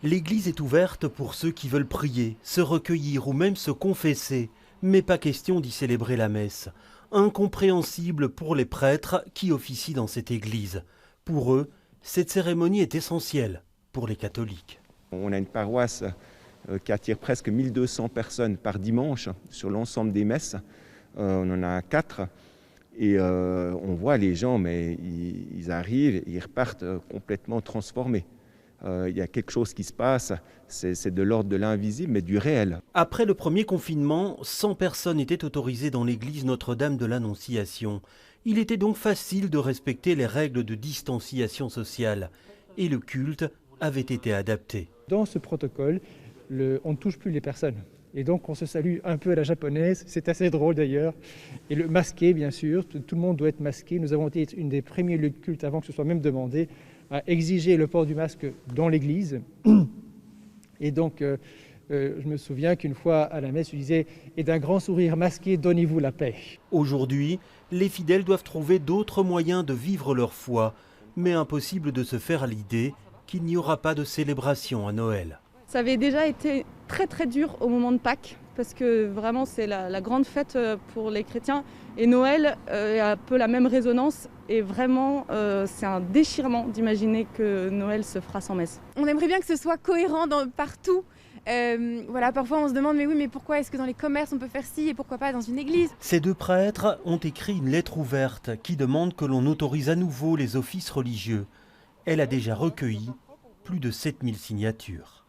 L'église est ouverte pour ceux qui veulent prier, se recueillir ou même se confesser, mais pas question d'y célébrer la messe. Incompréhensible pour les prêtres qui officient dans cette église. Pour eux, cette cérémonie est essentielle pour les catholiques. On a une paroisse qui attire presque 1200 personnes par dimanche sur l'ensemble des messes. On en a 4 et on voit les gens, mais ils arrivent, ils repartent complètement transformés. Il y a quelque chose qui se passe, c'est de l'ordre de l'invisible, mais du réel. Après le premier confinement, 100 personnes étaient autorisées dans l'église Notre-Dame de l'Annonciation. Il était donc facile de respecter les règles de distanciation sociale. Et le culte avait été adapté. Dans ce protocole, on ne touche plus les personnes. Et donc on se salue un peu à la japonaise, c'est assez drôle d'ailleurs. Et le masqué, bien sûr, tout le monde doit être masqué. Nous avons été une des premiers lieux de culte, avant que ce soit même demandé, à exiger le port du masque dans l'église. Et donc, je me souviens qu'une fois à la messe, je disais « Et d'un grand sourire masqué, donnez-vous la paix ». Aujourd'hui, les fidèles doivent trouver d'autres moyens de vivre leur foi, mais impossible de se faire à l'idée qu'il n'y aura pas de célébration à Noël. Ça avait déjà été très très dur au moment de Pâques, parce que vraiment c'est la grande fête pour les chrétiens. Et Noël a un peu la même résonance, et vraiment c'est un déchirement d'imaginer que Noël se fera sans messe. On aimerait bien que ce soit cohérent partout. Voilà, parfois on se demande mais oui, mais pourquoi est-ce que dans les commerces on peut faire ci et pourquoi pas dans une église? Ces deux prêtres ont écrit une lettre ouverte qui demande que l'on autorise à nouveau les offices religieux. Elle a déjà recueilli plus de 7000 signatures.